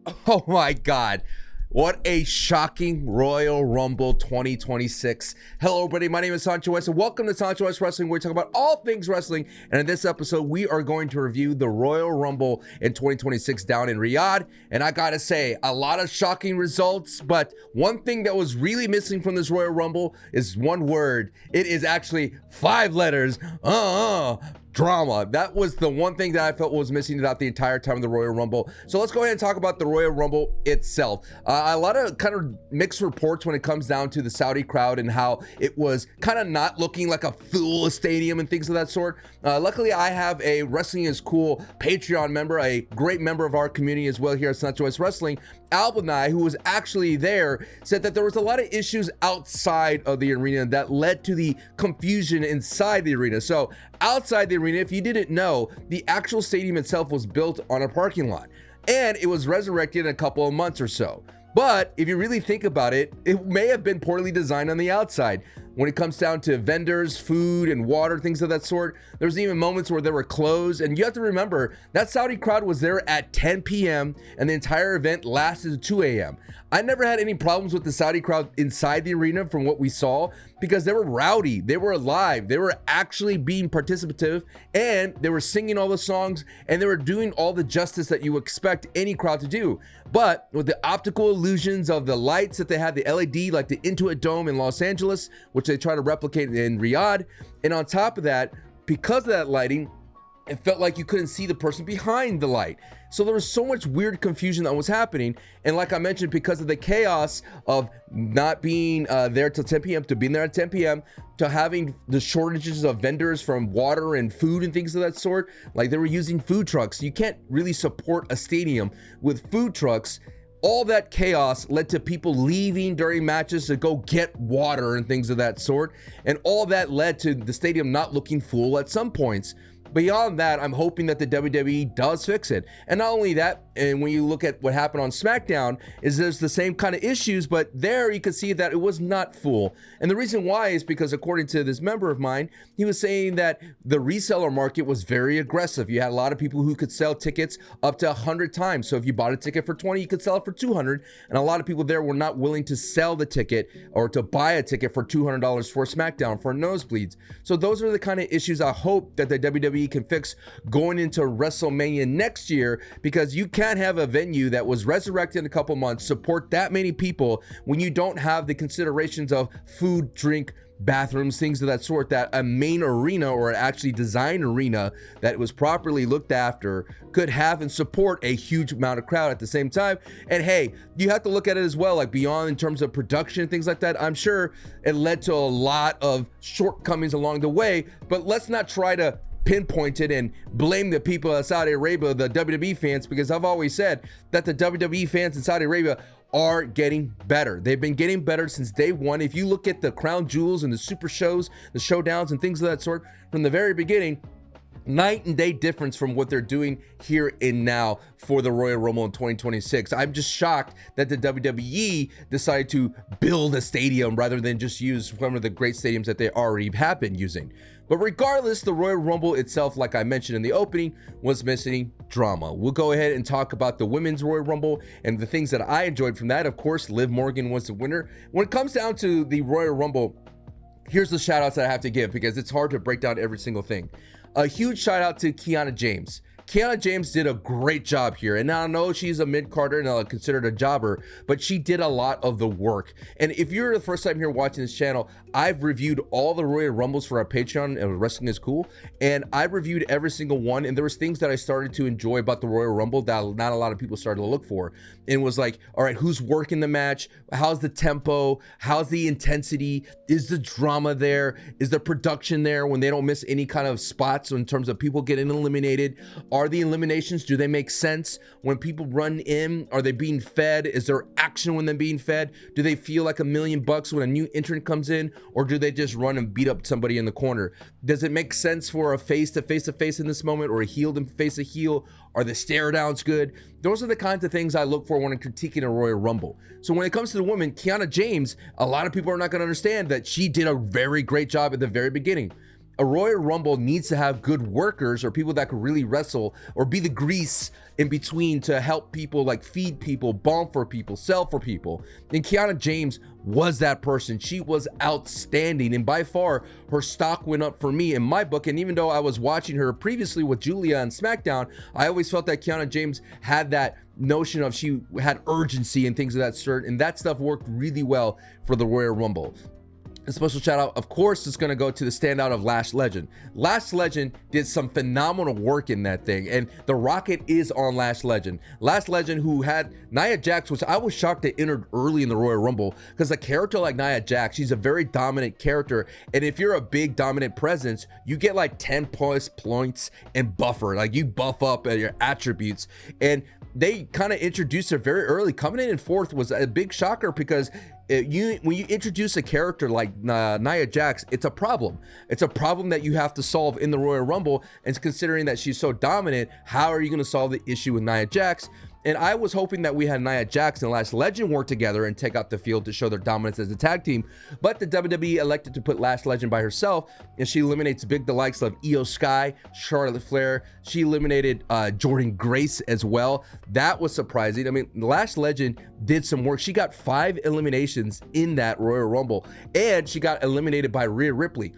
Oh my God. What a shocking Royal Rumble 2026. Hello, everybody. My name is Sancho West, and welcome to Sancho West Wrestling, where we talk about all things wrestling. And in this episode, we are going to review the Royal Rumble in 2026 down in Riyadh. And I gotta say, a lot of shocking results, but one thing that was really missing from this Royal Rumble is one word. It is actually 5 letters. Drama. That was the one thing that I felt was missing throughout the entire time of the Royal Rumble. So let's go ahead and talk about the Royal Rumble itself. A lot of kind of mixed reports when it comes down to the Saudi crowd and how it was kind of not looking like a full stadium and things of that sort. Luckily, I have a Wrestling is Cool Patreon member, a great member of our community as well here at Sancho West Wrestling. Albani, who was actually there, said that there was a lot of issues outside of the arena that led to the confusion inside the arena. So outside the arena, if you didn't know, the actual stadium itself was built on a parking lot, and it was resurrected in a couple of months or so. But if you really think about it, it may have been poorly designed on the outside. When it comes down to vendors, food, and water, things of that sort, there's even moments where they were closed. And you have to remember, that Saudi crowd was there at 10 p.m. and the entire event lasted 2 a.m. I never had any problems with the Saudi crowd inside the arena from what we saw, because they were rowdy, they were alive, they were actually being participative, and they were singing all the songs, and they were doing all the justice that you expect any crowd to do. But with the optical illusions of the lights that they had, the LED, like the Intuit Dome in Los Angeles, which they try to replicate in Riyadh, and on top of that, because of that lighting, it felt like you couldn't see the person behind the light. So there was so much weird confusion that was happening. And like I mentioned, because of the chaos of not being there till 10 p.m. to being there at 10 p.m. to having the shortages of vendors from water and food and things of that sort, like they were using food trucks. You can't really support a stadium with food trucks. All that chaos led to people leaving during matches to go get water and things of that sort. And all that led to the stadium not looking full at some points. Beyond that, I'm hoping that the WWE does fix it. And not only that, and when you look at what happened on SmackDown, is there's the same kind of issues, but there you could see that it was not full. And the reason why is because, according to this member of mine, he was saying that the reseller market was very aggressive. You had a lot of people who could sell tickets up to 100 times. So if you bought a ticket for 20, you could sell it for 200. And a lot of people there were not willing to sell the ticket or to buy a ticket for $200 for SmackDown for nosebleeds. So those are the kind of issues I hope that the WWE can fix going into WrestleMania next year, because you can't have a venue that was resurrected in a couple months support that many people when you don't have the considerations of food, drink, bathrooms, things of that sort, that a main arena or actually designed arena that was properly looked after could have and support a huge amount of crowd at the same time. And hey, you have to look at it as well, like beyond in terms of production and things like that. I'm sure it led to a lot of shortcomings along the way, but let's not try to pinpoint it and blame the people of Saudi Arabia, the WWE fans, because I've always said that the WWE fans in Saudi Arabia are getting better. They've been getting better since day one. If you look at the crown jewels and the super shows, the showdowns and things of that sort from the very beginning, night and day difference from what they're doing here and now for the Royal Rumble in 2026. I'm just shocked that the WWE decided to build a stadium rather than just use one of the great stadiums that they already have been using. But regardless, the Royal Rumble itself, like I mentioned in the opening, was missing drama. We'll go ahead and talk about the Women's Royal Rumble and the things that I enjoyed from that. Of course, Liv Morgan was the winner. When it comes down to the Royal Rumble, here's the shout outs that I have to give, because it's hard to break down every single thing. A huge shout out to Kiana James. Kiana James did a great job here, and I know she's a mid-carder and considered a jobber, but she did a lot of the work. And if you're the first time here watching this channel, I've reviewed all the Royal Rumbles for our Patreon and Wrestling is Cool, and I reviewed every single one, and there was things that I started to enjoy about the Royal Rumble that not a lot of people started to look for. And it was like, all right, who's working the match? How's the tempo? How's the intensity? Is the drama there? Is the production there when they don't miss any kind of spots in terms of people getting eliminated? Are the eliminations, do they make sense? When people run in, are they being fed? Is there action when they're being fed? Do they feel like $1,000,000 when a new entrant comes in? Or do they just run and beat up somebody in the corner? Does it make sense for a face to face in this moment, or a heel to face a heel? Are the stare downs good? Those are the kinds of things I look for when I'm critiquing a Royal Rumble. So when it comes to the women, Kiana James, a lot of people are not going to understand that she did a very great job at the very beginning. a Royal Rumble needs to have good workers or people that could really wrestle or be the grease in between to help people, like feed people, bomb for people, sell for people. And Kiana James was that person. She was outstanding, and by far her stock went up for me in my book. And even though I was watching her previously with Julia on SmackDown, I always felt that Kiana James had that notion of she had urgency and things of that sort, and that stuff worked really well for the Royal Rumble. A special shout out, of course, is going to go to the standout of Lash Legend. Lash Legend did some phenomenal work in that thing, and the rocket is on Lash Legend. Lash Legend, who had Nia Jax, which I was shocked they entered early in the Royal Rumble, because a character like Nia Jax, she's a very dominant character, and if you're a big dominant presence, you get like 10 points and buffer, like you buff up at your attributes. And they kind of introduced her very early. Coming in fourth was a big shocker, because when you introduce a character like Nia Jax, it's a problem. It's a problem that you have to solve in the Royal Rumble. And considering that she's so dominant, how are you going to solve the issue with Nia Jax? And I was hoping that we had Nia Jax and Lash Legend work together and take out the field to show their dominance as a tag team. But the WWE elected to put Lash Legend by herself, and she eliminates the likes of Io Sky, Charlotte Flair. She eliminated Jordynne Grace as well. That was surprising. I mean, Lash Legend did some work. She got 5 eliminations in that Royal Rumble, and she got eliminated by Rhea Ripley.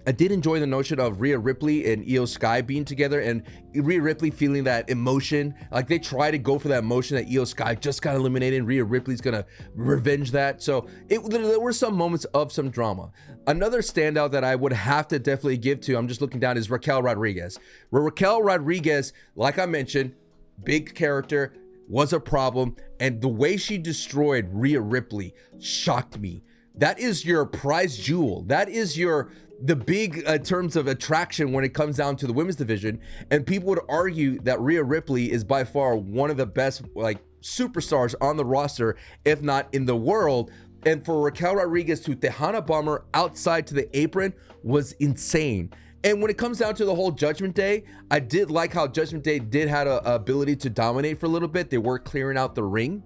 I did enjoy the notion of Rhea Ripley and Io Sky being together, and Rhea Ripley feeling that emotion. Like, they try to go for that emotion that Io Sky just got eliminated, and Rhea Ripley's gonna revenge that. So there were some moments of some drama. Another standout that I would have to definitely give to, I'm just looking down, is Raquel Rodriguez. Raquel Rodriguez, like I mentioned, big character, was a problem, and the way she destroyed Rhea Ripley shocked me. That is your prize jewel. That is the big terms of attraction when it comes down to the women's division. And people would argue that Rhea Ripley is by far one of the best superstars on the roster, if not in the world. And for Raquel Rodriguez to Tejana Bomber outside to the apron was insane. And when it comes down to the whole Judgment Day, I did like how Judgment Day did have an ability to dominate for a little bit. They were clearing out the ring.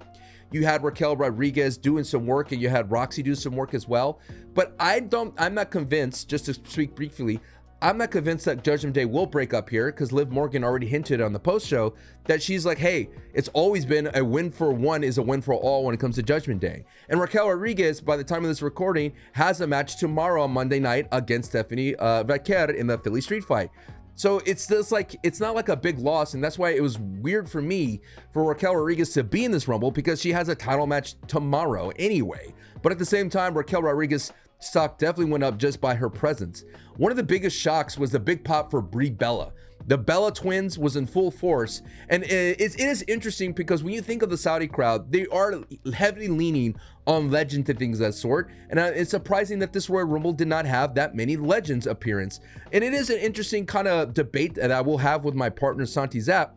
You had Raquel Rodriguez doing some work, and you had Roxy do some work as well. But I'm not convinced, just to speak briefly, I'm not convinced that Judgment Day will break up here, because Liv Morgan already hinted on the post show that she's like, hey, it's always been a win for one is a win for all when it comes to Judgment Day. And Raquel Rodriguez, by the time of this recording, has a match tomorrow on Monday night against Stephanie Vaquer in the Philly Street Fight. So it's just like, it's not like a big loss, and that's why it was weird for me for Raquel Rodriguez to be in this Rumble, because she has a title match tomorrow anyway. But at the same time, Raquel Rodriguez stock definitely went up just by her presence. One of the biggest shocks was the big pop for Brie Bella. The Bella twins was in full force, and it is interesting because when you think of the Saudi crowd, they are heavily leaning on legend and things of that sort, and it's surprising that this Royal Rumble did not have that many legends appearance. And it is an interesting kind of debate that I will have with my partner Santi Zap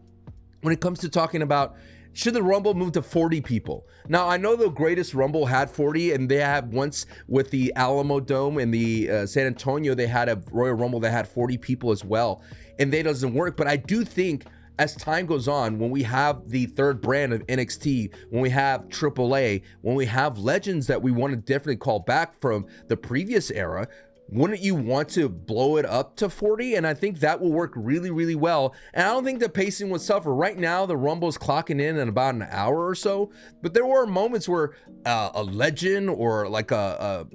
when it comes to talking about, should the Rumble move to 40 people? Now, I know the Greatest Rumble had 40, and they had once with the Alamo Dome and the San Antonio, they had a Royal Rumble that had 40 people as well, and that doesn't work. But I do think as time goes on, when we have the third brand of NXT, when we have AAA, when we have legends that we want to definitely call back from the previous era, wouldn't you want to blow it up to 40? And I think that will work really, really well. And I don't think the pacing would suffer. Right now, the Rumble's clocking in about an hour or so. But there were moments where a legend or like a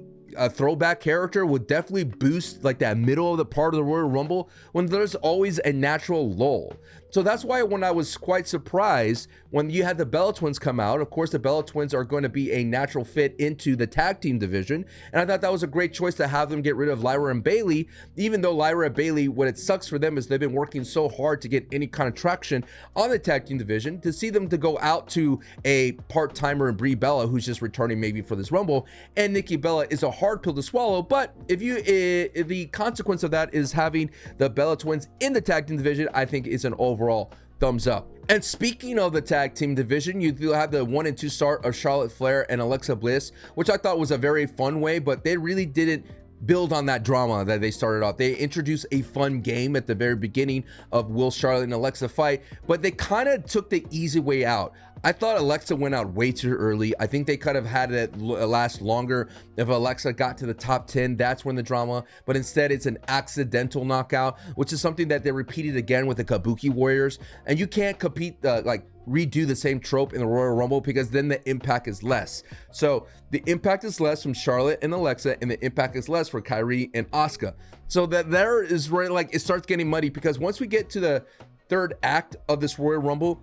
throwback character would definitely boost like that middle of the part of the Royal Rumble when there's always a natural lull. So that's why when I was quite surprised when you had the Bella Twins come out, of course the Bella Twins are going to be a natural fit into the tag team division. And I thought that was a great choice to have them get rid of Lyra and Bayley, even though Lyra and Bayley, what it sucks for them is they've been working so hard to get any kind of traction on the tag team division. To see them to go out to a part-timer in Brie Bella, who's just returning maybe for this Rumble, and Nikki Bella is a hard pill to swallow. But if the consequence of that is having the Bella Twins in the tag team division, I think is an overall thumbs up. And speaking of the tag team division, you do have the 1 and 2 start of Charlotte Flair and Alexa Bliss, which I thought was a very fun way, but they really didn't build on that drama that they started off. They introduced a fun game at the very beginning of will Charlotte and Alexa fight, but they kind of took the easy way out. I thought Alexa went out way too early. I think they could have had it last longer. If Alexa got to the top 10, that's when the drama, but instead it's an accidental knockout, which is something that they repeated again with the Kabuki Warriors. And you can't compete, redo the same trope in the Royal Rumble, because then the impact is less. So the impact is less from Charlotte and Alexa, and the impact is less for Kyrie and Asuka. So that there is where it starts getting muddy, because once we get to the third act of this Royal Rumble,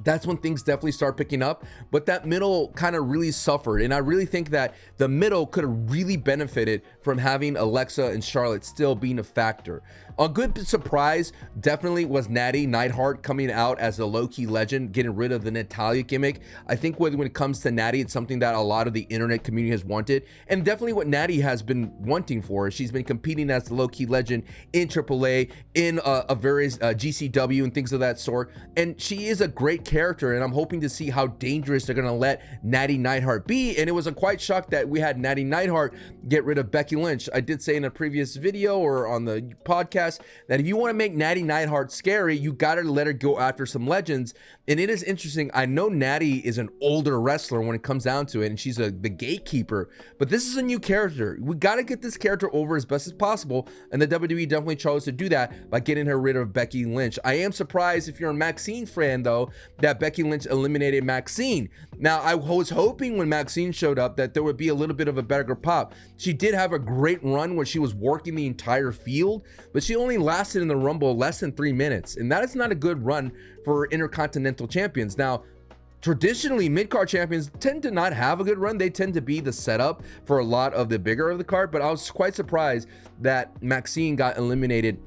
that's when things definitely start picking up. But that middle kind of really suffered, and I really think that the middle could have really benefited from having Alexa and Charlotte still being a factor. A good surprise definitely was Natty Neidhart coming out as a low-key legend, getting rid of the Natalya gimmick. I think when it comes to Natty, it's something that a lot of the internet community has wanted, and definitely what Natty has been wanting for. She's been competing as the low-key legend in AAA, in various GCW and things of that sort, and she is a great character, and I'm hoping to see how dangerous they're going to let Natty Neidhart be. And it was a quite shock that we had Natty Neidhart get rid of Becky Lynch. I did say in a previous video or on the podcast that if you want to make Natty Neidhart scary, you got to let her go after some legends. And it is interesting, I know Natty is an older wrestler when it comes down to it, and she's the gatekeeper, but this is a new character. We got to get this character over as best as possible, and the WWE definitely chose to do that by getting her rid of Becky Lynch. I am surprised, if you're a Maxine fan though, that Becky Lynch eliminated Maxine. Now, I was hoping when Maxine showed up that there would be a little bit of a better pop. She did have a great run where she was working the entire field, but she only lasted in the Rumble less than 3 minutes, and that is not a good run for Intercontinental champions. Now, traditionally, mid-card champions tend to not have a good run. They tend to be the setup for a lot of the bigger of the card, but I was quite surprised that Maxine got eliminated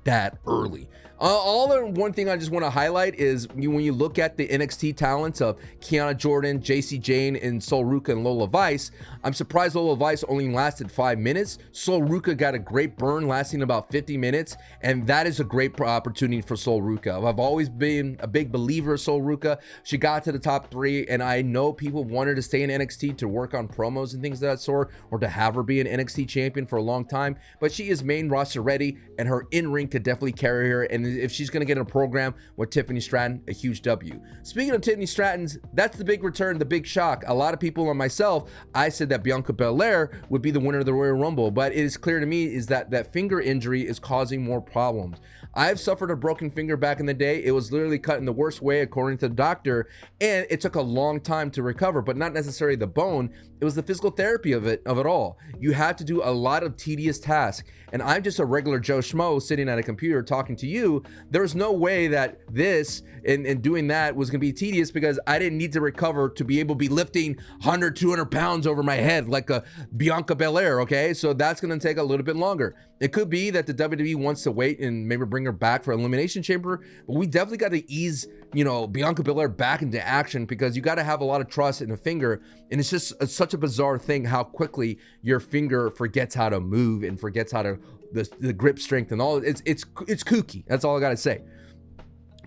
that early. One thing I just want to highlight is when you look at the NXT talents of Kiana Jordan, JC Jane, and Sol Ruka and Lola Vice, I'm surprised Lola Vice only lasted 5 minutes. Sol Ruka got a great burn lasting about 50 minutes, and that is a great opportunity for Sol Ruka. I've always been a big believer of Sol Ruka. She got to the top 3, and I know people wanted to stay in NXT to work on promos and things of that sort, or to have her be an NXT champion for a long time, but she is main roster ready, and her in-ring could definitely carry her. And if she's going to get in a program with Tiffany Stratton, a huge W. Speaking of Tiffany Stratton's, that's the big return, the big shock. A lot of people and myself, I said that Bianca Belair would be the winner of the Royal Rumble, but it is clear to me is that that finger injury is causing more problems. I've suffered a broken finger back in the day. It was literally cut in the worst way according to the doctor, and it took a long time to recover, but not necessarily the bone. It was the physical therapy of it all. You had to do a lot of tedious tasks, and I'm just a regular Joe Schmo sitting at a computer talking to you. There's no way that this and doing that was going to be tedious, because I didn't need to recover to be able to be lifting 100, 200 pounds over my head like a Bianca Belair, okay? So that's going to take a little bit longer. It could be that the WWE wants to wait and maybe bring her back for Elimination Chamber, but we definitely got to ease, Bianca Belair back into action, because you got to have a lot of trust in the finger, and it's just such a bizarre thing how quickly your finger forgets how to move and forgets how to the grip strength and all. It's kooky. That's all I got to say.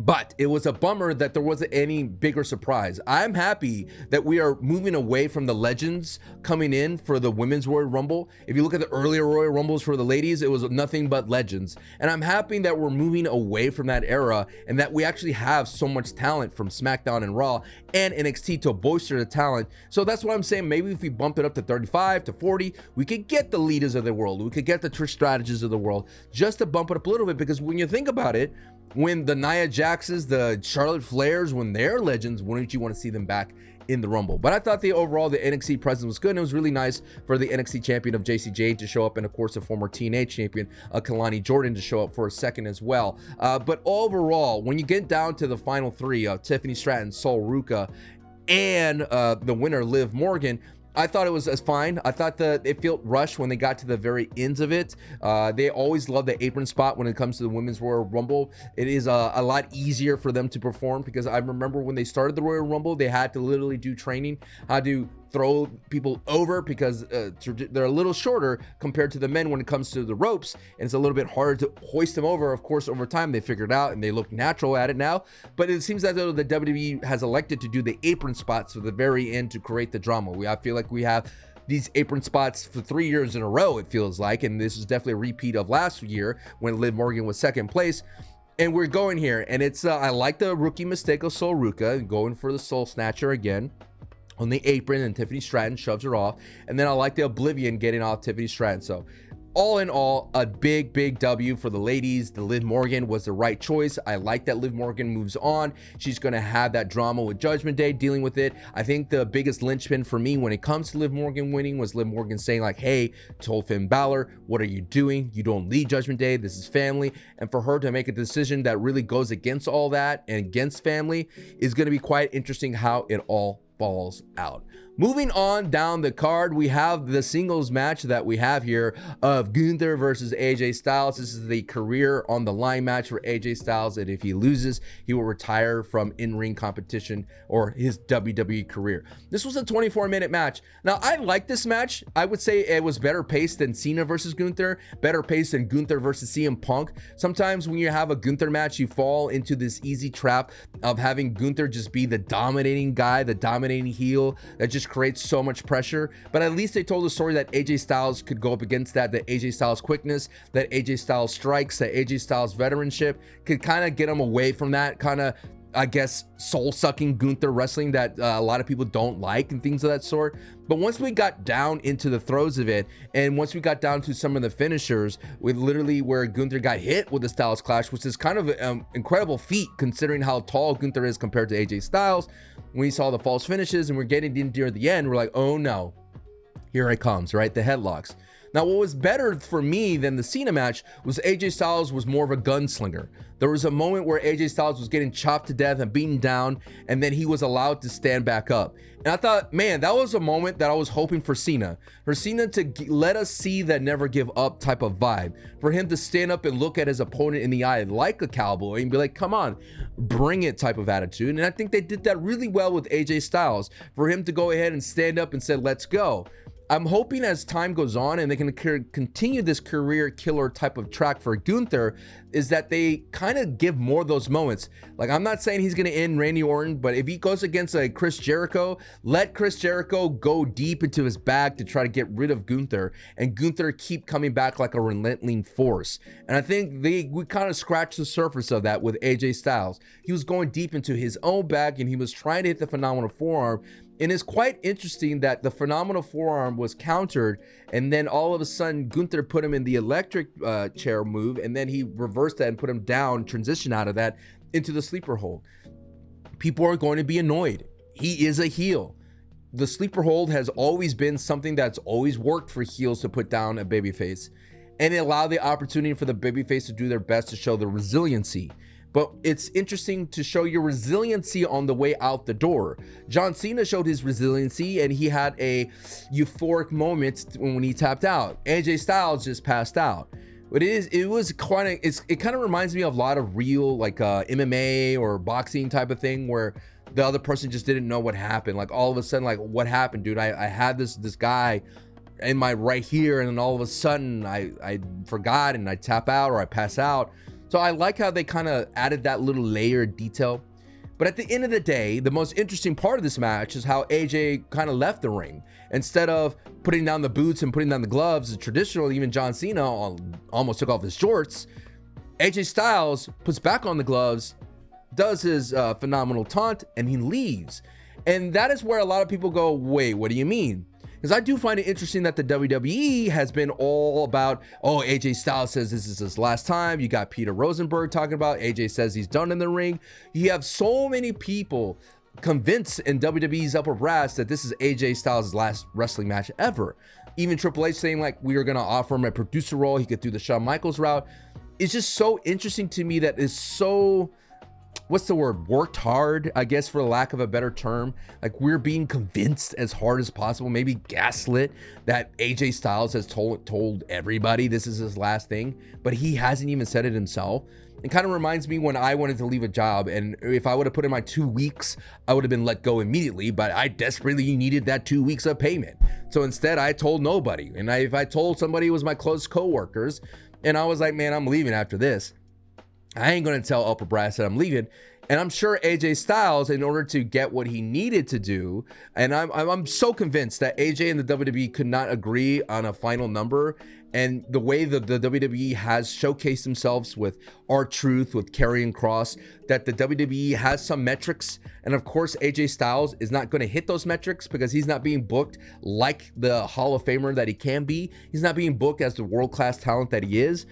But it was a bummer that there wasn't any bigger surprise. I'm happy that we are moving away from the legends coming in for the Women's Royal Rumble. If you look at the earlier Royal Rumbles for the ladies, it was nothing but legends. And I'm happy that we're moving away from that era, and that we actually have so much talent from SmackDown and Raw and NXT to bolster the talent. So that's what I'm saying. Maybe if we bump it up to 35 to 40, we could get the leaders of the world. We could get the Trish Strategies of the world, just to bump it up a little bit. Because when you think about it, when the Nia Jaxes, the Charlotte Flairs, when they're legends, wouldn't you want to see them back in the Rumble? But I thought the NXT presence was good, and it was really nice for the NXT champion of JC Jane to show up, and of course the former TNA champion Kalani Jordan to show up for a second as well. But overall, when you get down to the final 3 of Tiffany Stratton, Sol Ruka, and the winner Liv Morgan, I thought it was fine. I thought that it felt rushed when they got to the very ends of it. They always love the apron spot when it comes to the Women's Royal Rumble. It is a lot easier for them to perform, because I remember when they started the Royal Rumble, they had to literally do training how to throw people over, because they're a little shorter compared to the men when it comes to the ropes, and it's a little bit harder to hoist them over. Of course, over time they figured out and they look natural at it now, but it seems as though the WWE has elected to do the apron spots for the very end to create the drama. I feel like we have these apron spots for 3 years in a row, it feels like, and this is definitely a repeat of last year when Liv Morgan was second place. And we're going here, and it's I like the rookie mistake of Sol Ruca going for the Soul Snatcher again on the apron, and Tiffany Stratton shoves her off. And then I like the Oblivion getting off Tiffany Stratton. So all in all, a big W for the ladies. The Liv Morgan was the right choice. I like that Liv Morgan moves on. She's going to have that drama with Judgment Day, dealing with it. I think the biggest linchpin for me when it comes to Liv Morgan winning was Liv Morgan saying like, hey, told Finn Balor, what are you doing? You don't lead Judgment Day. This is family. And for her to make a decision that really goes against all that and against family is going to be quite interesting how it all falls out. Moving on down the card, we have the singles match that we have here of Gunther versus AJ Styles. This is the career on the line match for AJ Styles, and if he loses, he will retire from in-ring competition or his WWE career. This was a 24-minute match. Now, I like this match. I would say it was better paced than Cena versus Gunther, better paced than Gunther versus CM Punk. Sometimes when you have a Gunther match, you fall into this easy trap of having Gunther just be the dominating guy, the dominating heel that just creates so much pressure. But at least they told the story that AJ Styles could go up against that AJ Styles quickness, that AJ Styles strikes, that AJ Styles veteranship could kind of get him away from that kind of, I guess, soul-sucking Gunther wrestling that a lot of people don't like and things of that sort. But once we got down into the throes of it, and once we got down to some of the finishers, with literally where Gunther got hit with the Styles Clash, which is kind of an incredible feat considering how tall Gunther is compared to AJ Styles. When we saw the false finishes and we're getting in near the end, we're like, oh no, here it comes, right? The headlocks. Now, what was better for me than the Cena match was AJ Styles was more of a gunslinger. There was a moment where AJ Styles was getting chopped to death and beaten down, and then he was allowed to stand back up. And I thought, man, that was a moment that I was hoping for Cena. For Cena to let us see that never give up type of vibe. For him to stand up and look at his opponent in the eye like a cowboy and be like, come on, bring it type of attitude. And I think they did that really well with AJ Styles. For him to go ahead and stand up and say, let's go. I'm hoping as time goes on and they can continue this career killer type of track for Gunther, is that they kind of give more of those moments. Like, I'm not saying he's going to end Randy Orton, but if he goes against a Chris Jericho, let Chris Jericho go deep into his bag to try to get rid of Gunther, and Gunther keep coming back like a relentless force. And I think we kind of scratched the surface of that with AJ Styles. He was going deep into his own bag and he was trying to hit the phenomenal forearm. And it's quite interesting that the phenomenal forearm was countered, and then all of a sudden Gunther put him in the electric chair move, and then he reversed that and put him down, transition out of that into the sleeper hold. People are going to be annoyed. He is a heel. The sleeper hold has always been something that's always worked for heels to put down a babyface, and it allowed the opportunity for the babyface to do their best to show their resiliency. But it's interesting to show your resiliency on the way out the door. John Cena showed his resiliency and he had a euphoric moment when he tapped out. AJ Styles just passed out. But it kind of reminds me of a lot of real like MMA or boxing type of thing where the other person just didn't know what happened. Like all of a sudden, like, what happened, dude? I had this guy in my right here, and then all of a sudden I forgot and I tap out or I pass out. So I like how they kind of added that little layer of detail. But at the end of the day, the most interesting part of this match is how AJ kind of left the ring. Instead of putting down the boots and putting down the gloves, traditionally even John Cena almost took off his shorts. AJ Styles puts back on the gloves, does his phenomenal taunt, and he leaves. And that is where a lot of people go, wait, what do you mean? Because I do find it interesting that the WWE has been all about, oh, AJ Styles says this is his last time. You got Peter Rosenberg talking about AJ says he's done in the ring. You have so many people convinced in WWE's upper brass that this is AJ Styles' last wrestling match ever. Even Triple H saying like we are going to offer him a producer role. He could do the Shawn Michaels route. It's just so interesting to me that is so... what's the word, worked hard, I guess, for the lack of a better term. Like, we're being convinced as hard as possible, maybe gaslit, that AJ Styles has told everybody this is his last thing, but he hasn't even said it himself. It kind of reminds me when I wanted to leave a job, and if I would have put in my 2 weeks, I would have been let go immediately, but I desperately needed that 2 weeks of payment. So instead, I told nobody. And if I told somebody, it was my close coworkers, and I was like, man, I'm leaving after this. I ain't going to tell upper brass that I'm leaving. And I'm sure AJ Styles, in order to get what he needed to do, and I'm so convinced that AJ and the WWE could not agree on a final number. And the way that the WWE has showcased themselves with R-Truth, with Karrion Kross, that the WWE has some metrics. And of course, AJ Styles is not going to hit those metrics because he's not being booked like the Hall of Famer that he can be. He's not being booked as the world-class talent that he is.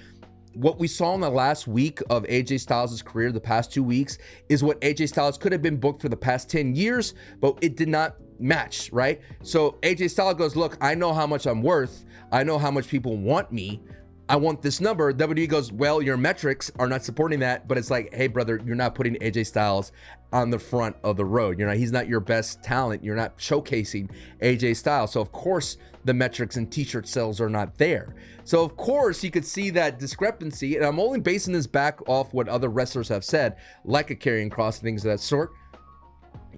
What we saw in the last week of AJ Styles' career, the past 2 weeks, is what AJ Styles could have been booked for the past 10 years, but it did not match, right? So AJ Styles goes, look, I know how much I'm worth. I know how much people want me. I want this number. WWE goes, well, your metrics are not supporting that. But it's like, hey, brother, you're not putting AJ Styles on the front of the road. He's not your best talent. You're not showcasing AJ Styles. So of course the metrics and t-shirt sales are not there. So of course you could see that discrepancy. And I'm only basing this back off what other wrestlers have said, like a Karrion Kross and things of that sort.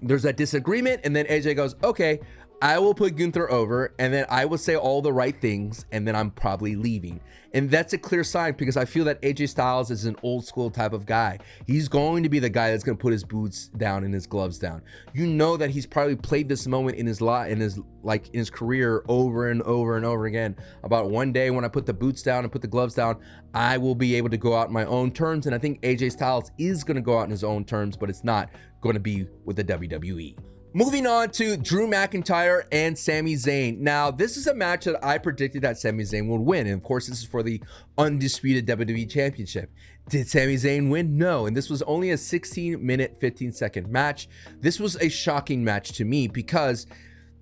There's that disagreement, and then AJ goes, okay, I will put Gunther over, and then I will say all the right things, and then I'm probably leaving. And that's a clear sign, because I feel that AJ Styles is an old school type of guy. He's going to be the guy that's going to put his boots down and his gloves down. You know that he's probably played this moment in his career over and over and over again, about one day when I put the boots down and put the gloves down, I will be able to go out on my own terms. And I think AJ Styles is going to go out in his own terms, but it's not going to be with the WWE. Moving on to Drew McIntyre and Sami Zayn. Now, this is a match that I predicted that Sami Zayn would win. And of course, this is for the Undisputed WWE Championship. Did Sami Zayn win? No. And this was only a 16-minute, 15-second match. This was a shocking match to me because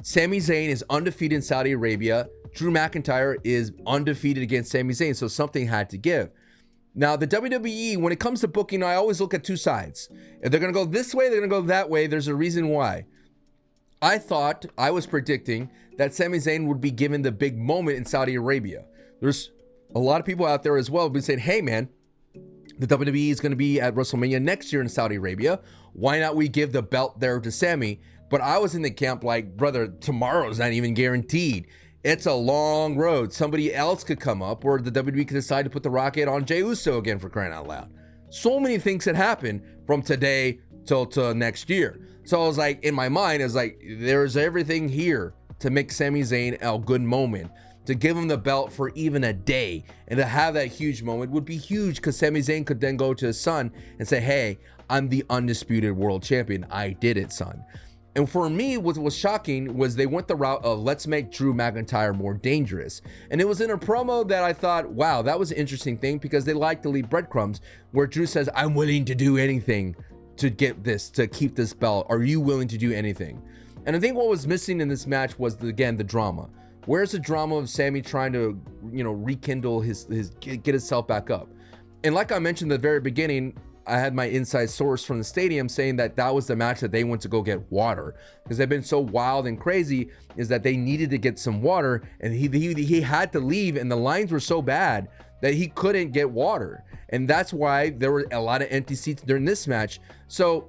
Sami Zayn is undefeated in Saudi Arabia. Drew McIntyre is undefeated against Sami Zayn. So something had to give. Now, the WWE, when it comes to booking, I always look at two sides. If they're going to go this way, they're going to go that way. There's a reason why. I was predicting that Sami Zayn would be given the big moment in Saudi Arabia. There's a lot of people out there as well who've been saying, hey man, the WWE is going to be at WrestleMania next year in Saudi Arabia. Why not we give the belt there to Sami? But I was in the camp like, brother, tomorrow's not even guaranteed. It's a long road. Somebody else could come up, or the WWE could decide to put the rocket on Jey Uso again, for crying out loud. So many things had happened from today till next year. So I was like, in my mind, I was like, there's everything here to make Sami Zayn a good moment. To give him the belt for even a day and to have that huge moment would be huge, because Sami Zayn could then go to his son and say, hey, I'm the undisputed world champion. I did it, son. And for me, what was shocking was they went the route of let's make Drew McIntyre more dangerous. And it was in a promo that I thought, wow, that was an interesting thing, because they like to leave breadcrumbs where Drew says, I'm willing to do anything to get this, to keep this belt. Are you willing to do anything? And I think what was missing in this match was, again, the drama. Where's the drama of Sami trying to, rekindle his get himself back up? And like I mentioned at the very beginning, I had my inside source from the stadium saying that was the match that they went to go get water, because they've been so wild and crazy, is that they needed to get some water, and he had to leave, and the lines were so bad that he couldn't get water. And that's why there were a lot of empty seats during this match. So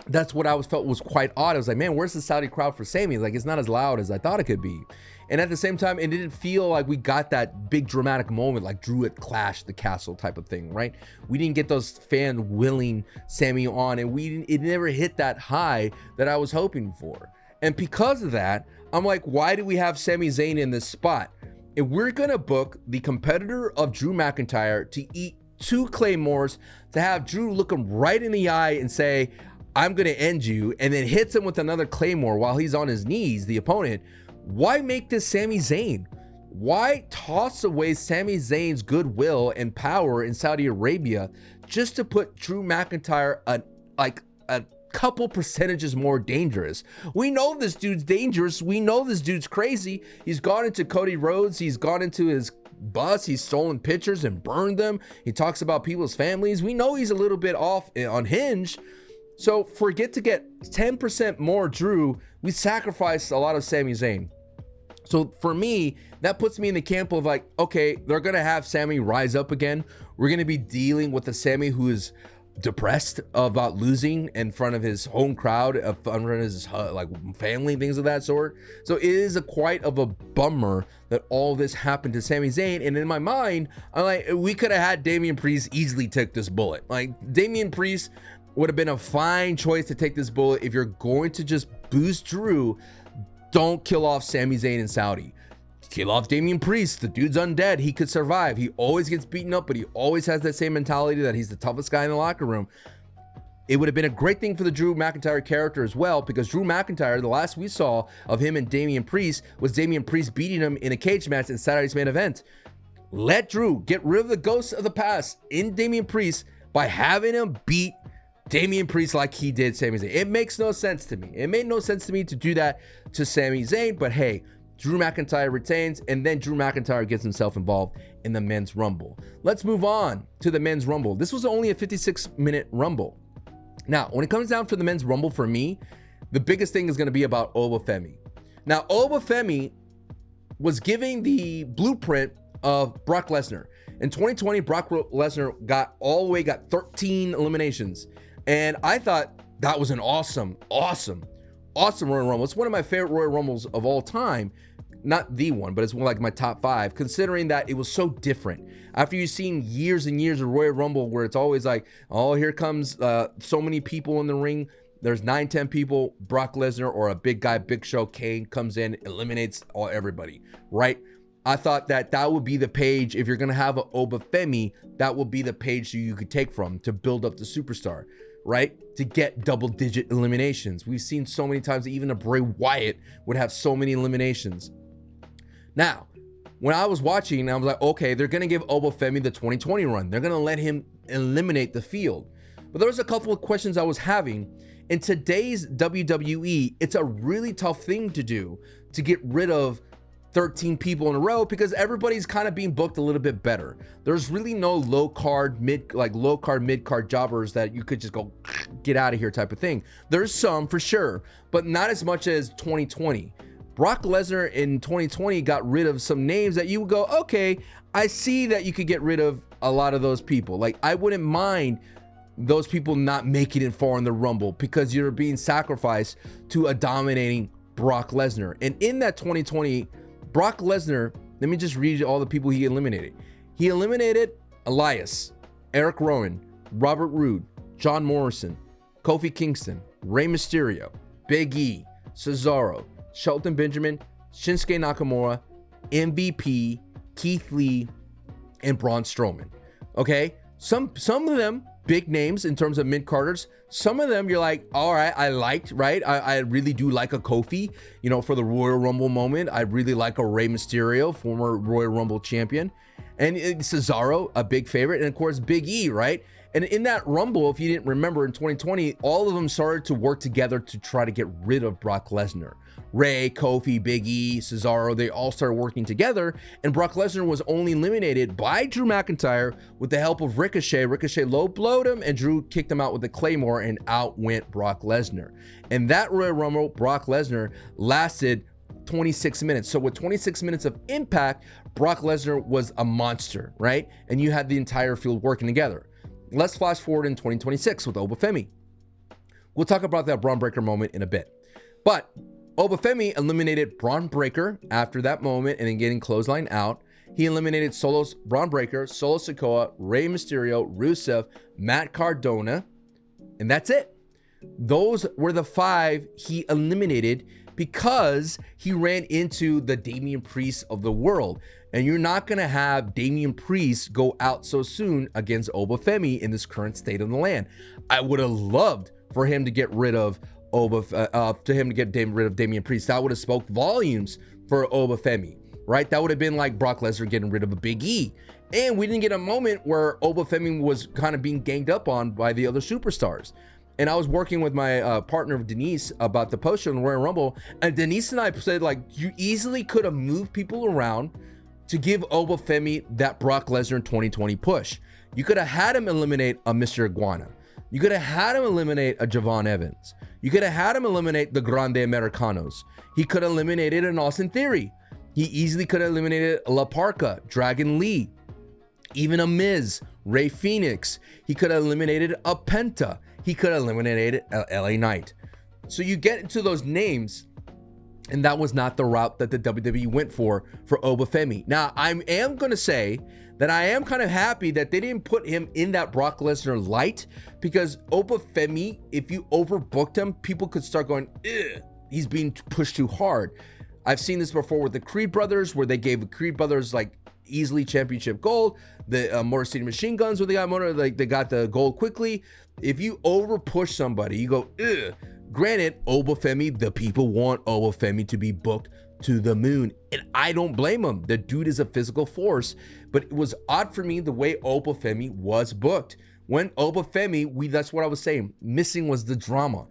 that's what I felt was quite odd. I was like, man, where's the Saudi crowd for Sami? Like, it's not as loud as I thought it could be. And at the same time, it didn't feel like we got that big dramatic moment like Drew at Clash the Castle type of thing, right? We didn't get those fan willing Sami on, and it never hit that high that I was hoping for. And because of that, I'm like, why do we have Sami Zayn in this spot? If we're gonna book the competitor of Drew McIntyre to eat 2 claymores, to have Drew look him right in the eye and say, I'm gonna end you, and then hits him with another claymore while he's on his knees, the opponent, why make this Sami Zayn? Why toss away Sami Zayn's goodwill and power in Saudi Arabia just to put Drew McIntyre a couple percentages more dangerous? We know this dude's dangerous. We know this dude's crazy. He's gone into Cody Rhodes. He's gone into his bus. He's stolen pictures and burned them. He talks about people's families. We know he's a little bit off unhinged. So forget to get 10% more Drew. We sacrificed a lot of Sami Zayn. So for me, that puts me in the camp of like, okay, they're going to have Sami rise up again. We're going to be dealing with the Sami who is depressed about losing in front of his home crowd, in front of his family, things of that sort. So it is quite of a bummer that all this happened to Sami Zayn. And in my mind, I'm like, we could have had Damian Priest easily take this bullet. Like, Damian Priest would have been a fine choice to take this bullet. If you're going to just boost Drew, don't kill off Sami Zayn and Saudi. Kill off Damian Priest. The dude's undead. He could survive. He always gets beaten up, but he always has that same mentality that he's the toughest guy in the locker room. It would have been a great thing for the Drew McIntyre character as well, because Drew McIntyre, the last we saw of him and Damian Priest was Damian Priest beating him in a cage match in Saturday's main event. Let Drew get rid of the ghosts of the past in Damian Priest by having him beat Damian Priest like he did Sami Zayn. It makes no sense to me. It made no sense to me to do that to Sami Zayn, but hey, Drew McIntyre retains, and then Drew McIntyre gets himself involved in the Men's Rumble. Let's move on to the Men's Rumble. This was only a 56-minute Rumble. Now, when it comes down to the Men's Rumble, for me, the biggest thing is going to be about Obafemi. Now, Obafemi was giving the blueprint of Brock Lesnar. In 2020, Brock Lesnar got 13 eliminations. And I thought that was an awesome Royal Rumble. It's one of my favorite Royal Rumbles of all time. Not the one, but it's one like my top 5, considering that it was so different. After you've seen years and years of Royal Rumble where it's always like, oh, here comes so many people in the ring. There's 9-10 people. Brock Lesnar or a big guy, Big Show, Kane comes in, eliminates everybody, right? I thought that would be the page. If you're going to have an Obafemi, that would be the page you could take from to build up the superstar, right? To get double-digit eliminations. We've seen so many times that even a Bray Wyatt would have so many eliminations. Now, when I was watching, I was like, okay, they're going to give Obafemi the 2020 run. They're going to let him eliminate the field. But there was a couple of questions I was having. In today's WWE, it's a really tough thing to do to get rid of 13 people in a row, because everybody's kind of being booked a little bit better. There's really no low card, mid card jobbers that you could just go get out of here type of thing. There's some for sure, but not as much as 2020. Brock Lesnar in 2020 got rid of some names that you would go, okay, I see that you could get rid of a lot of those people. Like, I wouldn't mind those people not making it far in the Rumble because you're being sacrificed to a dominating Brock Lesnar. And in that 2020, Brock Lesnar, let me just read all the people he eliminated. He eliminated Elias, Eric Rowan, Robert Roode, John Morrison, Kofi Kingston, Rey Mysterio, Big E, Cesaro, Shelton Benjamin, Shinsuke Nakamura, MVP, Keith Lee, and Braun Strowman. Okay, some of them big names in terms of mid-carders. Some of them you're like, all right, I liked, right? I really do like a Kofi, you know, for the Royal Rumble moment. I really like a Rey Mysterio, former Royal Rumble champion. And Cesaro, a big favorite. And of course, Big E, right? And in that Rumble, if you didn't remember, in 2020, all of them started to work together to try to get rid of Brock Lesnar. Rey, Kofi, Big E, Cesaro, they all started working together, and Brock Lesnar was only eliminated by Drew McIntyre with the help of Ricochet. Ricochet low-blowed him, and Drew kicked him out with the Claymore, and out went Brock Lesnar. And that Royal Rumble, Brock Lesnar lasted 26 minutes. So with 26 minutes of impact, Brock Lesnar was a monster, right? And you had the entire field working together. Let's flash forward in 2026 with Obafemi. We'll talk about that Braun Breaker moment in a bit. But Obafemi eliminated Braun Breaker after that moment and then getting clothesline out. He eliminated Braun Breaker, Solo Sikoa, Rey Mysterio, Rusev, Matt Cardona, and that's it. Those were the 5 he eliminated because he ran into the Damian Priest of the world. And you're not going to have Damian Priest go out so soon against Obafemi in this current state of the land. I would have loved for him to get rid of rid of Damian Priest. That would have spoke volumes for Obafemi, right? That would have been like Brock Lesnar getting rid of a Big E. And we didn't get a moment where Obafemi was kind of being ganged up on by the other superstars. And I was working with my partner Denise about the post show in the Royal Rumble, and Denise and I said, like, you easily could have moved people around to give Obafemi that Brock Lesnar 2020 push. You could have had him eliminate a Mr. Iguana. You could have had him eliminate a Javon Evans. You could have had him eliminate the Grande Americanos. He could have eliminated an Austin Theory. He easily could have eliminated La Parka, Dragon Lee, even a Miz, Rey Fenix. He could have eliminated a Penta. He could have eliminated a LA Knight. So you get into those names And that was not the route that the WWE went for Obafemi. Now, I am going to say that I am kind of happy that they didn't put him in that Brock Lesnar light, because Obafemi, if you overbooked him, people could start going, ugh, he's being pushed too hard. I've seen this before with the Creed brothers, where they gave the Creed brothers like easily championship gold. The Motor City Machine Guns, where they got the gold quickly. If you over push somebody, you go, ugh. Granted, Obafemi, the people want Obafemi to be booked to the moon, and I don't blame him. The dude is a physical force, but it was odd for me the way Obafemi was booked. When Obafemi, that's what I was saying, missing was the drama.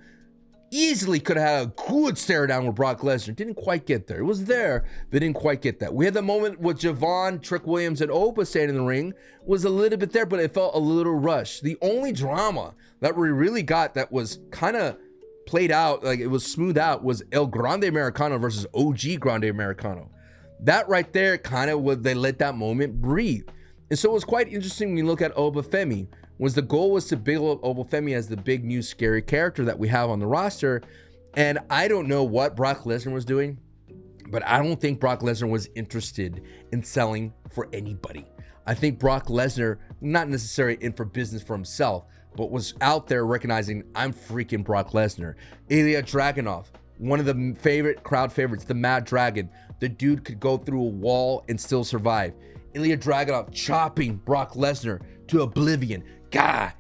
Easily could have had a good stare down with Brock Lesnar. Didn't quite get there. It was there, but didn't quite get that. We had the moment with Javon, Trick Williams, and Oba standing in the ring. Was a little bit there, but it felt a little rushed. The only drama that we really got that was kind of played out, like it was smoothed out, was El Grande Americano versus OG Grande Americano. That right there kind of was, they let that moment breathe. And so it was quite interesting when you look at Obafemi. The goal was to build up Obafemi as the big new scary character that we have on the roster. And I don't know what Brock Lesnar was doing, but I don't think Brock Lesnar was interested in selling for anybody. I think Brock Lesnar, not necessarily in for business for himself, but was out there recognizing, I'm freaking Brock Lesnar. Ilya Dragunov, one of the crowd favorites, the Mad Dragon. The dude could go through a wall and still survive. Ilya Dragunov chopping Brock Lesnar to oblivion. Gah.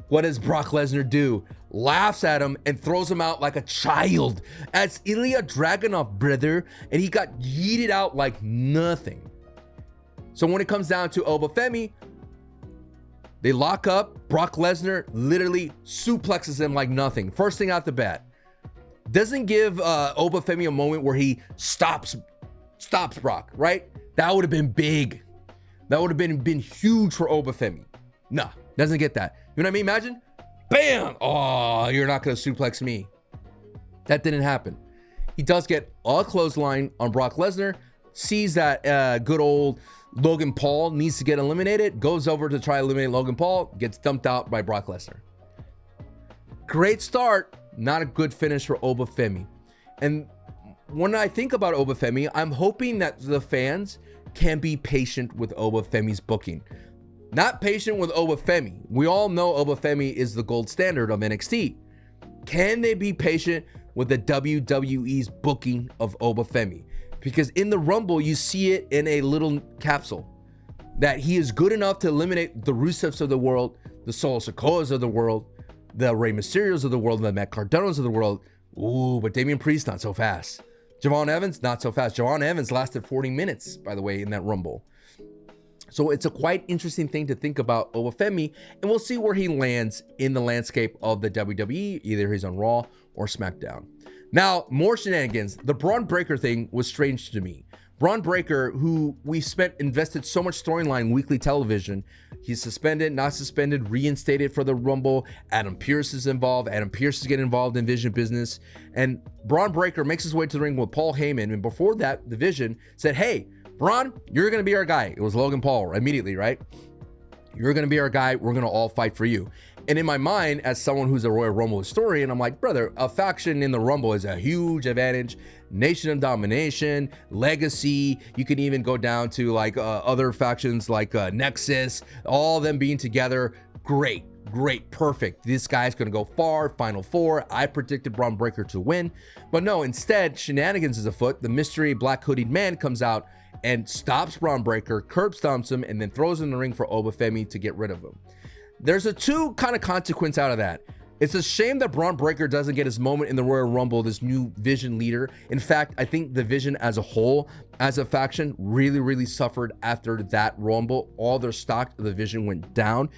What does Brock Lesnar do? Laughs at him and throws him out like a child. That's Ilya Dragunov, brother. And he got yeeted out like nothing. So when it comes down to Obafemi, they lock up. Brock Lesnar literally suplexes him like nothing. First thing out the bat. Doesn't give Obafemi a moment where he stops Brock, right? That would have been big. That would have been huge for Obafemi. Nah, doesn't get that. You know what I mean? Imagine, bam! Oh, you're not going to suplex me. That didn't happen. He does get a clothesline on Brock Lesnar, sees that good old Logan Paul needs to get eliminated, goes over to try to eliminate Logan Paul, gets dumped out by Brock Lesnar. Great start, not a good finish for Obafemi. And when I think about Obafemi, I'm hoping that the fans can be patient with Obafemi's booking. Not patient with Obafemi. We all know Obafemi is the gold standard of NXT. Can they be patient with the WWE's booking of Obafemi? Because in the Rumble, you see it in a little capsule that he is good enough to eliminate the Rusevs of the world, the Solo Sikoas of the world, the Rey Mysterios of the world, the Matt Cardonos of the world. Ooh, but Damian Priest, not so fast. Javon Evans, not so fast. Javon Evans lasted 40 minutes, by the way, in that Rumble. So it's a quite interesting thing to think about Obafemi, and we'll see where he lands in the landscape of the WWE. Either he's on Raw or SmackDown. Now, more shenanigans. The Braun Breaker thing was strange to me. Braun Breaker, who we invested so much storyline weekly television, he's suspended, not suspended, reinstated for the Rumble. Adam Pearce is involved. Adam Pearce is getting involved in Vision business. And Braun Breaker makes his way to the ring with Paul Heyman. And before that, the Vision said, hey, Braun, you're going to be our guy. It was Logan Paul immediately, right? You're going to be our guy. We're going to all fight for you. And in my mind, as someone who's a Royal Rumble historian, I'm like, brother, a faction in the Rumble is a huge advantage. Nation of domination, legacy. You can even go down to like other factions like Nexus, all of them being together. Great, perfect. This guy's going to go far, Final Four. I predicted Braun Breaker to win. But no, instead, shenanigans is afoot. The mystery black hoodied man comes out and stops Braun Breaker, curb stomps him, and then throws him in the ring for Obafemi to get rid of him. There's a two kind of consequence out of that. It's a shame that Braun Breaker doesn't get his moment in the Royal Rumble, this new Vision leader. In fact, I think the Vision as a whole, as a faction, really suffered after that Rumble. All their stock of the Vision went down.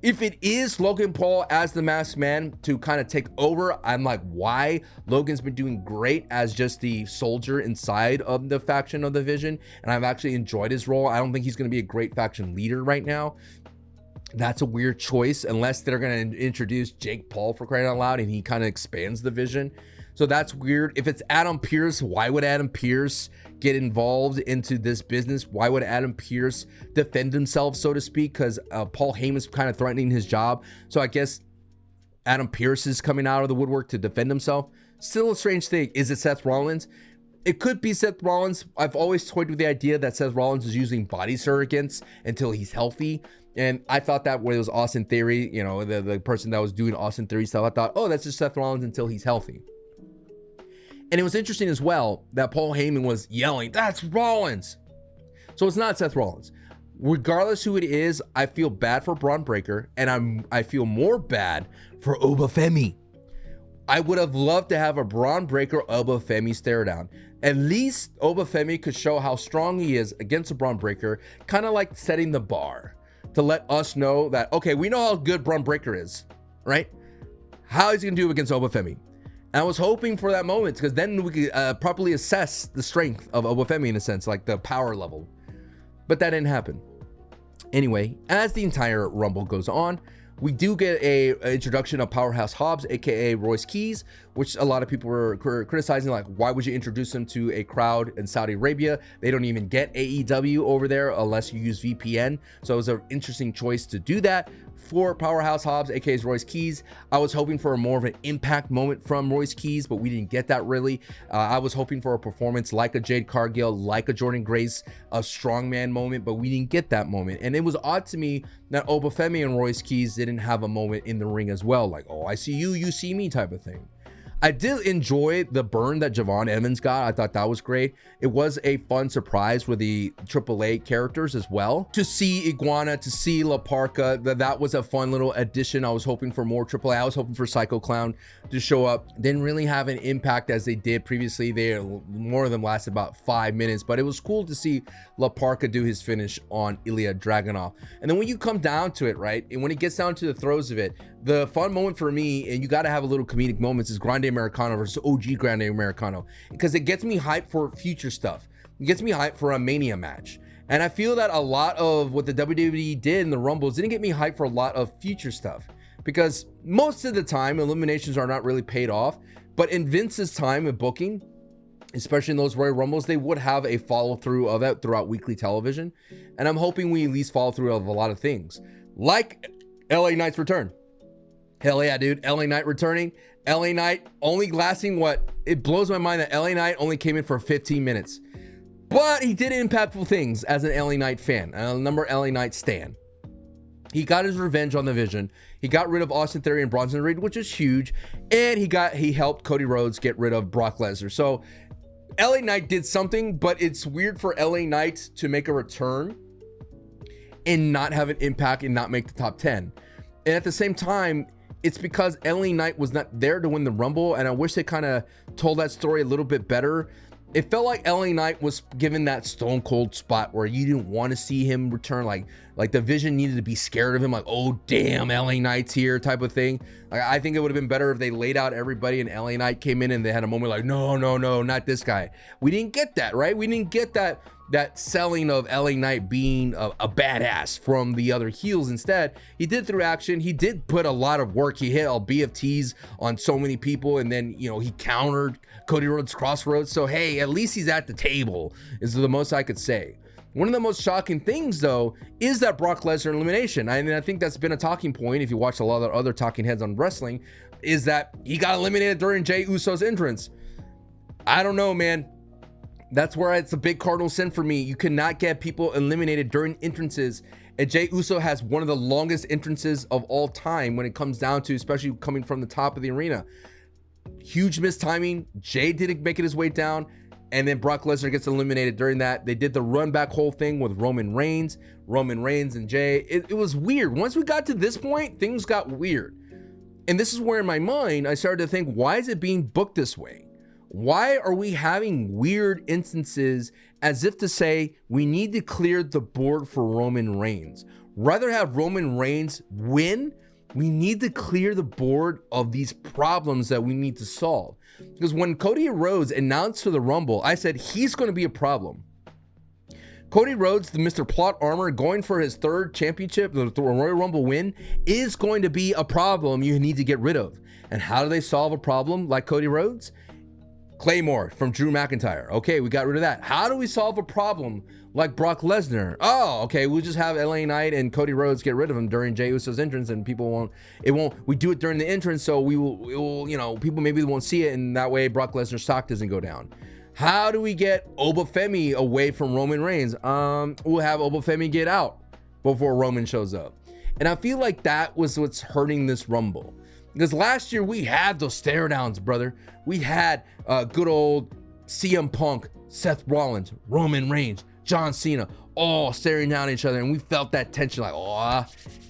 If it is Logan Paul as the masked man to kind of take over, I'm like, why? Logan's been doing great as just the soldier inside of the faction of the Vision, and I've actually enjoyed his role. I don't think he's going to be a great faction leader right now. That's a weird choice unless they're going to introduce Jake Paul, for crying out loud, and he kind of expands the Vision. So that's weird. If it's Adam Pearce, why would Adam Pearce get involved into this business? Why would Adam Pearce defend himself, so to speak? Because Paul Heyman's kind of threatening his job. So I guess Adam Pearce is coming out of the woodwork to defend himself. Still a strange thing. Is it Seth Rollins? It could be Seth Rollins. I've always toyed with the idea that Seth Rollins is using body surrogates until he's healthy. And I thought that when it was Austin Theory, you know, the person that was doing Austin Theory stuff, I thought, oh, that's just Seth Rollins until he's healthy. And it was interesting as well that Paul Heyman was yelling, that's Rollins. So it's not Seth Rollins. Regardless who it is, I feel bad for Braun Breaker, and I feel more bad for Obafemi. I would have loved to have a Braun Breaker Obafemi stare down. At least Obafemi could show how strong he is against a Braun Breaker, kind of like setting the bar to let us know that, okay, we know how good Braun Breaker is, right? How is he gonna do against Obafemi? And I was hoping for that moment, because then we could properly assess the strength of Obafemi in a sense, like the power level. But that didn't happen. Anyway, as the entire Rumble goes on, we do get an introduction of Powerhouse Hobbs, aka Royce Keys, which a lot of people were criticizing, like, why would you introduce him to a crowd in Saudi Arabia? They don't even get AEW over there unless you use VPN. So it was an interesting choice to do that for Powerhouse Hobbs, aka Royce Keys. I was hoping for a more of an impact moment from Royce Keys, but we didn't get that really. I was hoping for a performance like a Jade Cargill, like a Jordan Grace, a strongman moment, but we didn't get that moment. And it was odd to me that Obafemi and Royce Keys didn't have a moment in the ring as well, like, oh, I see you, you see me type of thing. I did enjoy the burn that Javon Evans got. I thought that was great. It was a fun surprise with the AAA characters as well. To see Iguana, to see La Parka, that was a fun little addition. I was hoping for more AAA. I was hoping for Psycho Clown to show up. Didn't really have an impact as they did previously. More of them lasted about 5 minutes, but it was cool to see La Parka do his finish on Ilya Dragunov. And then when you come down to it, right, and when it gets down to the throes of it, the fun moment for me, and you got to have a little comedic moments, is Grande Americano versus OG Grande Americano, because it gets me hyped for future stuff. It gets me hyped for a Mania match. And I feel that a lot of what the WWE did in the Rumbles didn't get me hyped for a lot of future stuff, because most of the time eliminations are not really paid off. But in Vince's time of booking, especially in those Royal Rumbles, they would have a follow through of it throughout weekly television. And I'm hoping we at least follow through of a lot of things, like LA Knight's return. Hell yeah, dude. LA Knight returning. LA Knight only lasting what? It blows my mind that LA Knight only came in for 15 minutes. But he did impactful things as an LA Knight fan, and a number LA Knight stan. He got his revenge on the Vision. He got rid of Austin Theory and Bronson Reed, which is huge. And he helped Cody Rhodes get rid of Brock Lesnar. So LA Knight did something, but it's weird for LA Knight to make a return and not have an impact and not make the top 10. And at the same time, it's because LA Knight was not there to win the Rumble, and I wish they kind of told that story a little bit better. It felt like LA Knight was given that stone cold spot where you didn't want to see him return, like the Vision needed to be scared of him, like, oh damn, LA Knight's here type of thing. Like, I think it would have been better if they laid out everybody and LA Knight came in and they had a moment like, no, not this guy. We didn't get that, right? We didn't get that selling of LA Knight being a badass from the other heels. Instead, he did through action. He did put a lot of work. He hit all BFTs on so many people, and then, you know, he countered Cody Rhodes Crossroads. So hey, at least he's at the table, is the most I could say. One of the most shocking things, though, is that Brock Lesnar elimination. I think that's been a talking point if you watch a lot of other talking heads on wrestling, is that he got eliminated during Jey Uso's entrance. I don't know, man. That's where it's a big cardinal sin for me. You cannot get people eliminated during entrances. And Jey Uso has one of the longest entrances of all time when it comes down to, especially coming from the top of the arena. Huge mistiming. Jey didn't make it his way down. And then Brock Lesnar gets eliminated during that. They did the run back whole thing with Roman Reigns and Jey. It was weird. Once we got to this point, things got weird. And this is where in my mind, I started to think, why is it being booked this way? Why are we having weird instances as if to say we need to clear the board for Roman Reigns? Rather have Roman Reigns win, we need to clear the board of these problems that we need to solve. Because when Cody Rhodes announced for the Rumble, I said he's going to be a problem. Cody Rhodes, the Mr. Plot Armor, going for his third championship, the Royal Rumble win, is going to be a problem you need to get rid of. And how do they solve a problem like Cody Rhodes? Claymore from Drew McIntyre. Okay, we got rid of that. How do we solve a problem like Brock Lesnar? Oh, okay, we'll just have LA Knight and Cody Rhodes get rid of him during Jey Uso's entrance, and people we do it during the entrance, so we will, you know, people maybe won't see it, and that way Brock Lesnar's stock doesn't go down. How do we get Obafemi away from Roman Reigns? We'll have Obafemi get out before Roman shows up. And I feel like that was what's hurting this Rumble. Because last year we had those stare downs, brother. We had good old CM Punk, Seth Rollins, Roman Reigns, John Cena, all staring down at each other. And we felt that tension like, oh,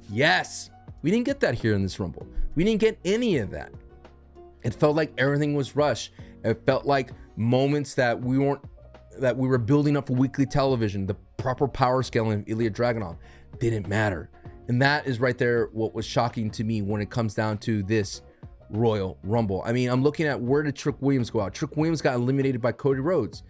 yes. We didn't get that here in this Rumble. We didn't get any of that. It felt like everything was rushed. It felt like moments that we were building up for weekly television. The proper power scaling of Ilya Dragunov didn't matter. And that is right there what was shocking to me when it comes down to this Royal Rumble. I mean, I'm looking at where did Trick Williams go out? Trick Williams got eliminated by Cody Rhodes.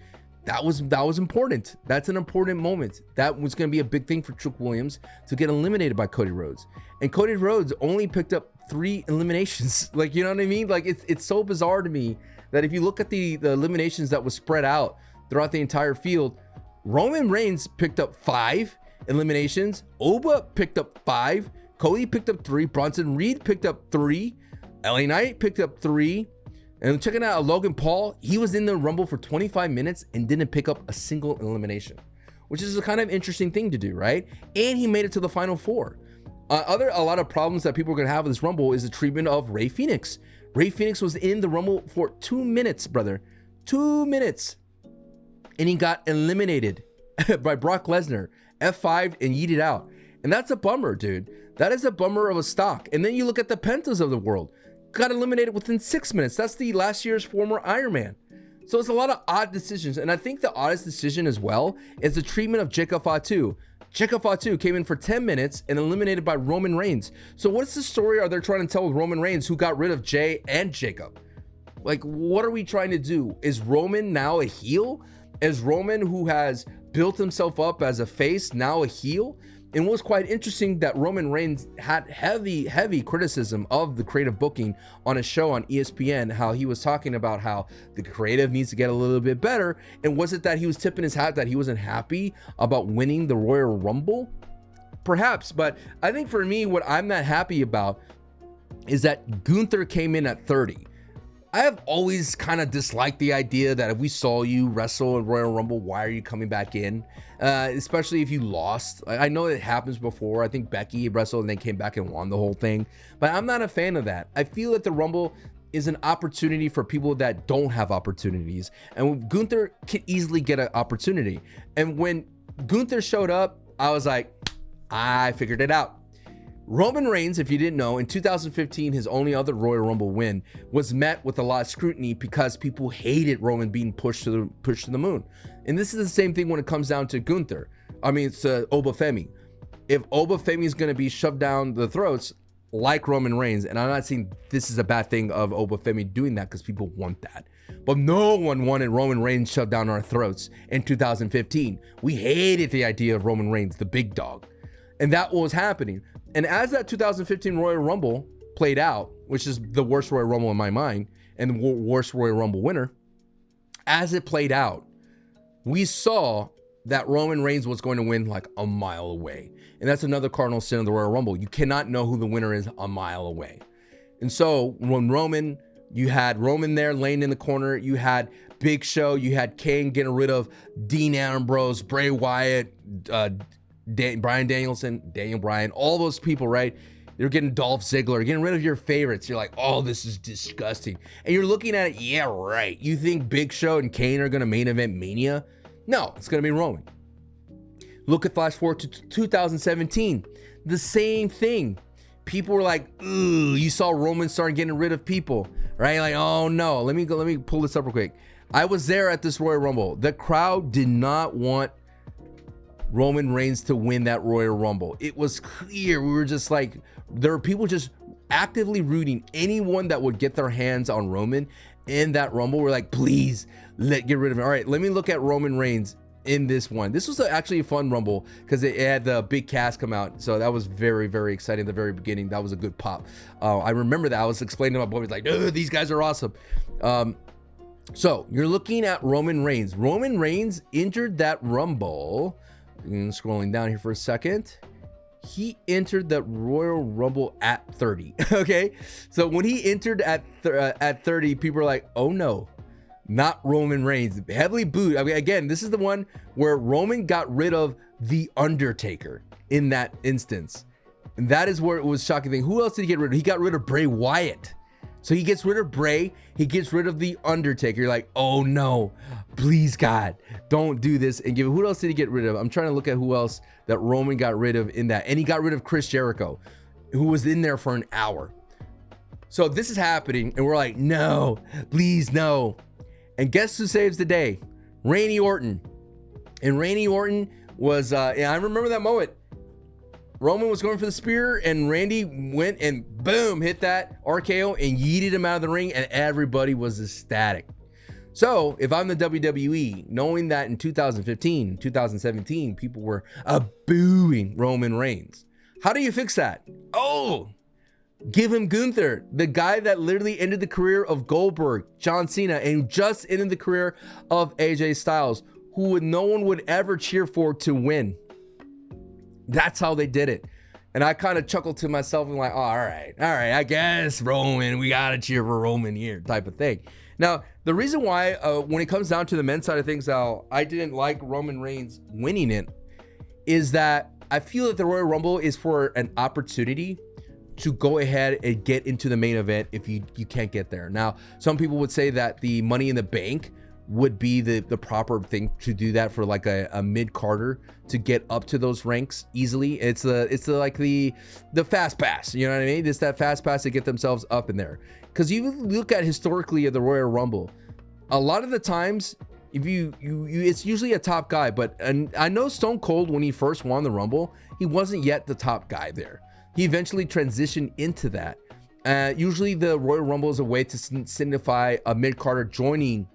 That was important. That's an important moment. That was going to be a big thing for Trick Williams to get eliminated by Cody Rhodes. And Cody Rhodes only picked up 3 eliminations. Like, you know what I mean? Like, it's so bizarre to me that if you look at the eliminations that was spread out throughout the entire field, Roman Reigns picked up 5 eliminations. Oba picked up 5. Cody picked up 3. Bronson Reed picked up 3. LA Knight picked up 3. And checking out Logan Paul, he was in the Rumble for 25 minutes and didn't pick up a single elimination, which is a kind of interesting thing to do, right? And he made it to the final 4. A lot of problems that people are going to have with this Rumble is the treatment of Rey Fenix. Rey Fenix was in the Rumble for 2 minutes, brother. 2 minutes. And he got eliminated by Brock Lesnar. F5 and yeeted out. And that's a bummer, dude. That is a bummer of a stock. And then you look at the Pentas of the world. Got eliminated within 6 minutes. That's the last year's former Iron Man. So it's a lot of odd decisions. And I think the oddest decision as well is the treatment of Jacob Fatu. Jacob Fatu came in for 10 minutes and eliminated by Roman Reigns. So what's the story are they trying to tell with Roman Reigns, who got rid of Jey and Jacob? Like, what are we trying to do? Is Roman now a heel? Is Roman, who has built himself up as a face, now a heel? And what's quite interesting that Roman Reigns had heavy criticism of the creative booking on a show on ESPN, how he was talking about how the creative needs to get a little bit better. And was it that he was tipping his hat that he wasn't happy about winning the Royal Rumble? Perhaps, but I think for me, what I'm not happy about is that Gunther came in at 30. I have always kind of disliked the idea that if we saw you wrestle in Royal Rumble, why are you coming back in? Especially if you lost. I know it happens before. I think Becky wrestled and they came back and won the whole thing. But I'm not a fan of that. I feel that the Rumble is an opportunity for people that don't have opportunities. And Gunther can easily get an opportunity. And when Gunther showed up, I was like, I figured it out. Roman Reigns, if you didn't know, in 2015, his only other Royal Rumble win was met with a lot of scrutiny because people hated Roman being pushed to the moon. And this is the same thing when it comes down to Gunther. I mean, it's Obafemi. If Obafemi is going to be shoved down the throats like Roman Reigns, and I'm not saying this is a bad thing of Obafemi doing that because people want that, but no one wanted Roman Reigns shoved down our throats in 2015. We hated the idea of Roman Reigns, the big dog. And that was happening. And as that 2015 Royal Rumble played out, which is the worst Royal Rumble in my mind, and the worst Royal Rumble winner, as it played out, we saw that Roman Reigns was going to win like a mile away. And that's another cardinal sin of the Royal Rumble. You cannot know who the winner is a mile away. And so when you had Roman there laying in the corner, you had Big Show, you had Kane getting rid of Dean Ambrose, Bray Wyatt, Bryan Danielson, Daniel Bryan, all those people, right? You're getting Dolph Ziggler, getting rid of your favorites. You're like, oh, this is disgusting. And you're looking at it, yeah, right. You think Big Show and Kane are going to main event Mania? No, it's going to be Roman. Look at flash forward to 2017. The same thing. People were like, ooh, you saw Roman start getting rid of people, right? Like, oh no, let me pull this up real quick. I was there at this Royal Rumble. The crowd did not want Roman Reigns to win that Royal Rumble. It was clear. We were just like, there were people just actively rooting anyone that would get their hands on Roman in that Rumble. We're like, please get rid of him. All right, let me look at Roman Reigns in this one. This was actually a fun Rumble because it had the big cast come out. So that was very, very exciting at the very beginning. That was a good pop. I remember that. I was explaining to my boys like, these guys are awesome. So you're looking at Roman Reigns. Roman Reigns entered that Rumble. Scrolling down here for a second. He entered the Royal Rumble at 30. Okay, so when he entered at 30, people are like, oh no, not Roman Reigns. Heavily booed. I mean, again, this is the one where Roman got rid of the Undertaker in that instance, and that is where it was shocking thing. Who else did he get rid of? He got rid of Bray Wyatt. So he gets rid of Bray, he gets rid of the Undertaker. You're like, oh no, please God, don't do this. And give who else did he get rid of? I'm trying to look at who else that Roman got rid of in that. And he got rid of Chris Jericho, who was in there for an hour. So this is happening, and we're like, no, please no. And guess who saves the day? Randy Orton. And Randy Orton was, I remember that moment. Roman was going for the spear, and Randy went and boom, hit that RKO and yeeted him out of the ring, and everybody was ecstatic. So if I'm the WWE, knowing that in 2015, 2017, people were booing Roman Reigns, how do you fix that? Oh, give him Gunther, the guy that literally ended the career of Goldberg, John Cena, and just ended the career of AJ Styles, who no one would ever cheer for to win. That's how they did it. And I kind of chuckled to myself and like, oh, all right, I guess Roman, we got to cheer for Roman here type of thing. Now, the reason why, when it comes down to the men's side of things, I didn't like Roman Reigns winning it is that I feel that the Royal Rumble is for an opportunity to go ahead and get into the main event if you can't get there. Now, some people would say that the Money in the Bank would be the proper thing to do that for like a mid-carder to get up to those ranks easily. It's like the fast pass, you know what I mean? It's that fast pass to get themselves up in there. Because you look at historically at the Royal Rumble, a lot of the times if you it's usually a top guy, and I know Stone Cold, when he first won the Rumble, he wasn't yet the top guy there. He eventually transitioned into that. Usually the Royal Rumble is a way to signify a mid-carder joining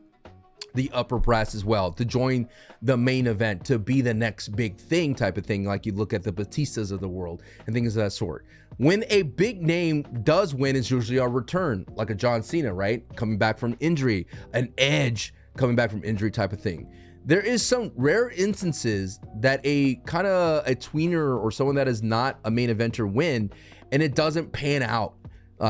the upper brass as well, to join the main event, to be the next big thing type of thing, like you look at the Batistas of the world and things of that sort. When a big name does win, it's usually a return, like a John Cena, right? Coming back from injury, an Edge coming back from injury type of thing. There is some rare instances that a kind of a tweener or someone that is not a main eventer win, and it doesn't pan out.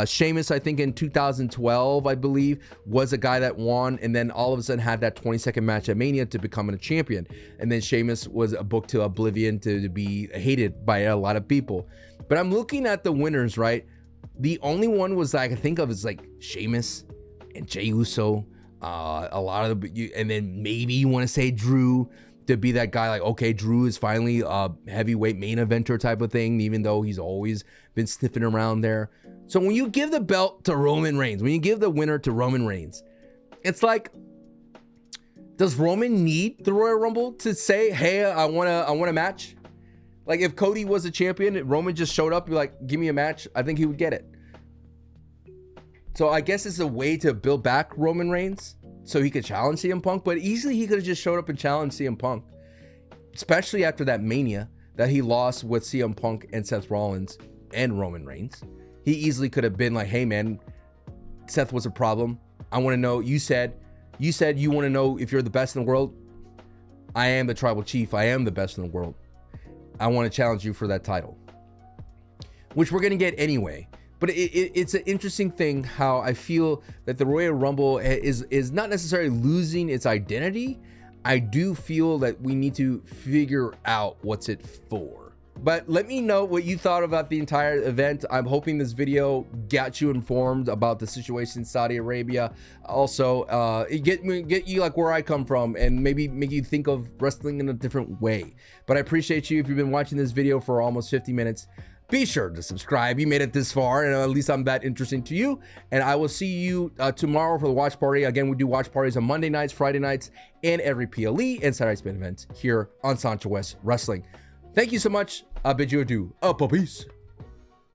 Sheamus, I think in 2012, I believe, was a guy that won, and then all of a sudden had that 20-second match at Mania to become a champion. And then Sheamus was booked to oblivion to be hated by a lot of people. But I'm looking at the winners, right? The only one was I can think of is like Sheamus and Jey Uso. A lot of and then maybe you want to say Drew to be that guy, like, okay, Drew is finally a heavyweight main eventer type of thing, even though he's always been sniffing around there. So when you give the belt to Roman Reigns, when you give the winner to Roman Reigns, it's like, does Roman need the Royal Rumble to say, hey, I want a match? Like if Cody was a champion, Roman just showed up, like, give me a match, I think he would get it. So I guess it's a way to build back Roman Reigns so he could challenge CM Punk, but easily he could have just showed up and challenged CM Punk, especially after that Mania that he lost with CM Punk and Seth Rollins and Roman Reigns. He easily could have been like, hey man, Seth was a problem. I want to know, you said you want to know if you're the best in the world. I am the tribal chief. I am the best in the world. I want to challenge you for that title, which we're going to get anyway. But it's an interesting thing how I feel that the Royal Rumble is not necessarily losing its identity. I do feel that we need to figure out what's it for. But let me know what you thought about the entire event. I'm hoping this video got you informed about the situation in Saudi Arabia. Also, get you like where I come from and maybe make you think of wrestling in a different way. But I appreciate you if you've been watching this video for almost 50 minutes. Be sure to subscribe. You made it this far, and at least I'm that interesting to you. And I will see you tomorrow for the watch party. Again, we do watch parties on Monday nights, Friday nights, and every PLE and Saturday's main events here on Sancho West Wrestling. Thank you so much. I bid you adieu. Peace.